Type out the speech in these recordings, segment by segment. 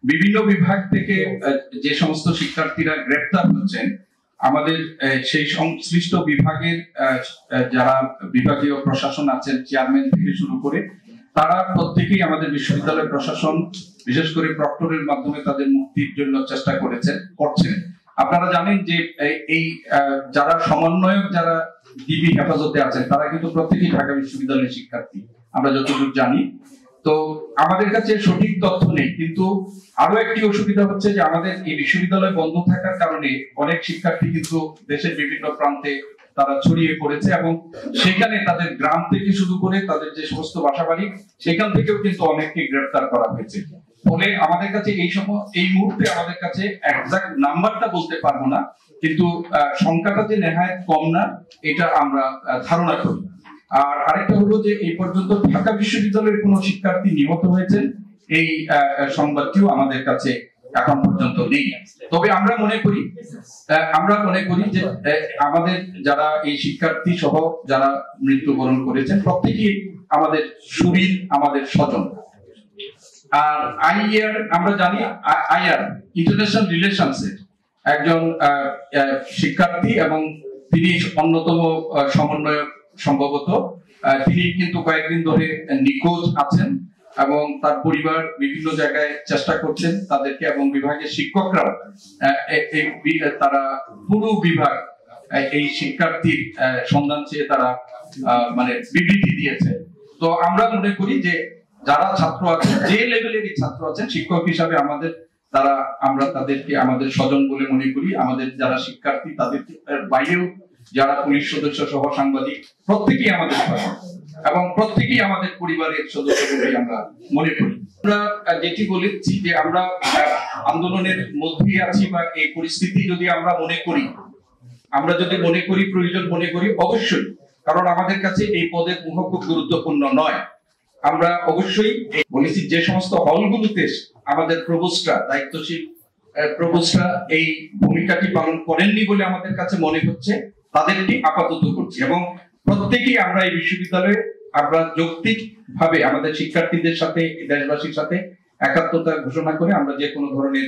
বিভিন্ন বিভাগ থেকে যে সমস্ত শিক্ষার্থীরা গ্রেপ্তার হচ্ছেন, আমাদের সেই সংশ্লিষ্ট বিভাগের যারা বিভাগীয় প্রশাসন আছেন, চেয়ারম্যান থেকে শুরু করে তারা প্রত্যেকেই আমাদের বিশ্ববিদ্যালয় প্রশাসন, বিশেষ করে প্রক্টরের মাধ্যমে তাদের মুক্তির জন্য চেষ্টা করছেন। আপনারা জানেন যে এই যারা সমন্বয়ক, যারা ডিবি হেফাজতে আছেন, তারা কিন্তু প্রত্যেকেই ঢাকা বিশ্ববিদ্যালয়ের শিক্ষার্থী, আমরা যতদূর জানি। তো আমাদের কাছে সঠিক তথ্য নেই, কিন্তু আরো একটি অসুবিধা হচ্ছে যে আমাদের এই বিশ্ববিদ্যালয় বন্ধ থাকার কারণে অনেক শিক্ষার্থী কিন্তু দেশের বিভিন্ন প্রান্তে তারা ছড়িয়ে পড়েছে, এবং সেখানে তাদের গ্রাম থেকে শুরু করে তাদের যে সমস্ত বাসাবাড়ি, সেখান থেকেও কিন্তু অনেককে গ্রেফতার করা হয়েছে। ফলে আমাদের কাছে এই মুহূর্তে আমাদের কাছে এক্সাক্ট নাম্বারটা বলতে পারবো না, কিন্তু সংখ্যাটা যে নেহায়েত কম না, এটা আমরা ধারণা করি। আর আরেকটা হলো যে এই পর্যন্ত ঢাকা বিশ্ববিদ্যালয়ের কোন শিক্ষার্থী নিহত হয়েছেন, এই সংবাদটিও আমাদের কাছে এখন পর্যন্ত নেই। তবে আমরা মনে করি যে আমাদের যারা এই শিক্ষার্থী সহ যারা মৃত্যুবরণ করেছেন প্রত্যেকেই আমাদের সুহৃদ, আমাদের স্বজন। আর আইআর, আমরা জানি আইআর ইন্টারন্যাশনাল রিলেশনসের একজন শিক্ষার্থী, এবং তিনি অন্যতম সমন্বয়ক সম্ভবত। তিনি কিন্তু কয়েকদিন ধরে নিখোঁজ আছেন, এবং তার পরিবার বিভিন্ন জায়গায় চেষ্টা করছেন তাদেরকে, এবং বিভাগের শিক্ষকরাও তারা পুরো বিভাগ এই শিক্ষার্থীর সন্ধান চেয়ে তারা মানে বিবৃতি দিয়েছে। তো আমরা মনে করি যে যারা ছাত্র আছেন, যে লেভেলেরই ছাত্র আছেন, শিক্ষক হিসাবে আমরা তাদেরকে আমাদের স্বজন বলে মনে করি। আমাদের যারা শিক্ষার্থী, তাদের বাইরেও যারা পুলিশ সদস্য সহ সাংবাদিক, প্রত্যেকেই আমাদের স্বজন এবং প্রত্যেকেই আমাদের পরিবারের সদস্য বলে আমরা মনে করি। আমরা যেটি বলেছি যে আমরা আন্দোলনের মধ্যে আছি, বা এই পরিস্থিতি যদি আমরা যদি মনে করি প্রয়োজন মনে করি, অবশ্যই, কারণ আমাদের কাছে এই পদের মুখ খুব গুরুত্বপূর্ণ নয়। আমরা অবশ্যই বলেছি যে সমস্ত হলগুলোতে আমাদের প্রভোস্টরা, দায়িত্বশীল প্রভোস্টরা এই ভূমিকাটি পালন করেননি বলে আমাদের কাছে মনে হচ্ছে, তাদেরকে আপাতত করছি। এবং প্রত্যেকেই আমরা এই বিশ্ববিদ্যালয়ে আমরা যৌক্তিক ভাবে আমাদের শিক্ষার্থীদের সাথে, দেশবাসীর সাথে একাত্মতা ঘোষণা করে আমরা যে কোনো ধরনের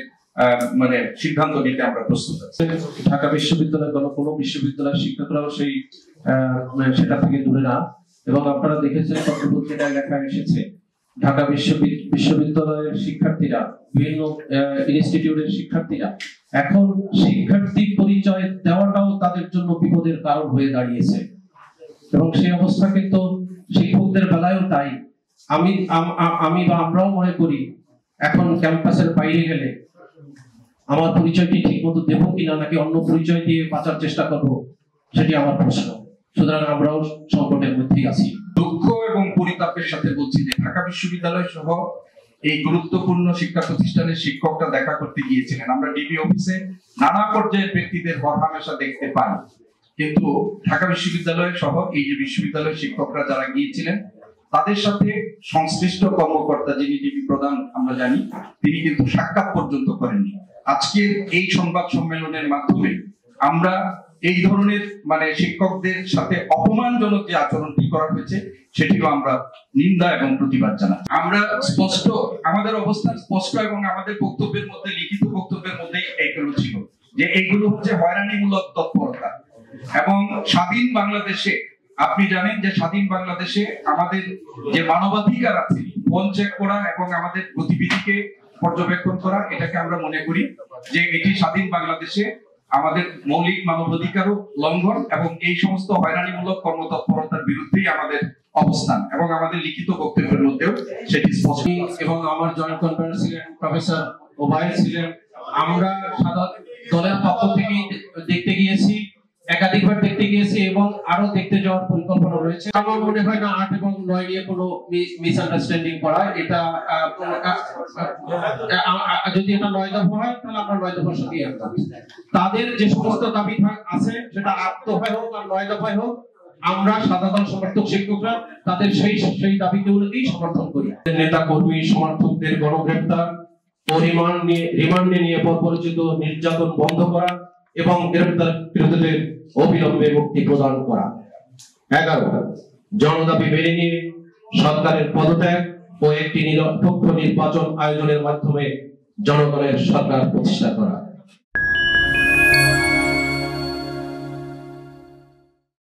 মানে সিদ্ধান্ত নিতে আমরা প্রস্তুত আছি। ঢাকা বিশ্ববিদ্যালয় কোনো বিশ্ববিদ্যালয়ের শিক্ষকরাও সেটা থেকে দূরে না, এবং আপনারা দেখেছেন পত্রপত্রিকায় লেখা এসেছে ঢাকা বিশ্ববিদ্যালয়ের শিক্ষার্থীরা, বিভিন্ন ইনস্টিটিউটের শিক্ষার্থীরা এখন শিক্ষার্থী পরিচয় দেওয়াটাও তাদের জন্য বিপদের কারণ হয়ে দাঁড়িয়েছে, এবং সেই অবস্থা কিন্তু শিক্ষকদের বেলায়ও তাই। আমি বা আমরাও মনে করি এখন ক্যাম্পাসের বাইরে গেলে আমার পরিচয়টি ঠিক মতো দেবো কিনা, নাকি অন্য পরিচয় দিয়ে বাঁচার চেষ্টা করবো, সেটি আমার প্রশ্ন। সুতরাং আমরাও সংকটের মধ্যেই আছি। দুঃখ এবং পরিতাপের সাথে বলছি যে ঢাকা বিশ্ববিদ্যালয় সহ এই গুরুত্বপূর্ণ শিক্ষা প্রতিষ্ঠানের শিক্ষকরা দেখা করতে গিয়েছিলেন। আমরা ডিবি অফিসে নানা পর্যায়ের ব্যক্তিদের হরহামেশা দেখতে পাই, কিন্তু ঢাকা বিশ্ববিদ্যালয় সহ এই যে বিশ্ববিদ্যালয়ের শিক্ষকরা যারা গিয়েছিলেন, তাদের সাথে সংশ্লিষ্ট কর্মকর্তা, যিনি ডিবি প্রধান আমরা জানি, তিনি কিন্তু সাক্ষাৎ পর্যন্ত করেননি। আজকের এই সংবাদ সম্মেলনের মাধ্যমে আমরা এই ধরনের মানে শিক্ষকদের সাথে অপমানজনক যে আচরণটি করা হয়েছে, সেটিও আমরা নিন্দা এবং প্রতিবাদ জানাই। আমরা স্পষ্ট, আমাদের অবস্থান স্পষ্ট, এবং আমাদের বক্তব্যের মধ্যে, লিখিত বক্তব্যের মধ্যেই এইগুলো ছিল যে এইগুলো হচ্ছে হয়রানিমূলক তৎপরতা। এবং স্বাধীন বাংলাদেশে আপনি জানেন যে স্বাধীন বাংলাদেশে আমাদের যে মানবাধিকার আছে, ফোন চেক করা এবং আমাদের গতিবিধিকে পর্যবেক্ষণ করা, এটাকে আমরা মনে করি যে এটি স্বাধীন বাংলাদেশে আমাদের মৌলিক মানবাধিকারও লঙ্ঘন, এবং এই সমস্ত হয়রানিমূলক কর্মতৎপরতার বিরুদ্ধেই আমাদের অবস্থান, এবং আমাদের লিখিত বক্তব্যের মধ্যেও সেটি স্পষ্ট। এবং আমার জয়েন্ট কনভেনর ছিলেন প্রফেসর ওবায়দ ছিলেন। আমরা সাধারণ দলের পক্ষ থেকে দেখতে গিয়েছি, একাধিকবার দেখতে গিয়েছি, এবং আরো দেখতে যাওয়ার পরিকল্পনা রয়েছে। আমার মনে হয় না 8 এবং 9 নিয়ে কোনো মিসআন্ডারস্ট্যান্ডিং করা, এটা যদি এটা 9 দফা হয় তাহলে আমরা 9 দফার সাথে একমত। তাদের যে সমস্ত দাবি আছে, সেটা 8 দফায় হোক আর 9 দফায় হোক, আমরা সাধারণ সমর্থক শিক্ষকরা তাদের সেই দাবিগুলোকেই সমর্থন করি। নেতা কর্মী সমর্থকদের গণগ্রেপ্তার ও রিমান্ডে নিয়ে পরিচিত নির্যাতন বন্ধ করা এবং গ্রেপ্তারকৃতদের অবিলম্বে মুক্তি প্রদান করা। 11 জনদাবি মেনে নিয়ে সরকারের পদত্যাগ ও একটি নিরপেক্ষ নির্বাচন আয়োজনের মাধ্যমে জনগণের সরকার প্রতিষ্ঠা করা।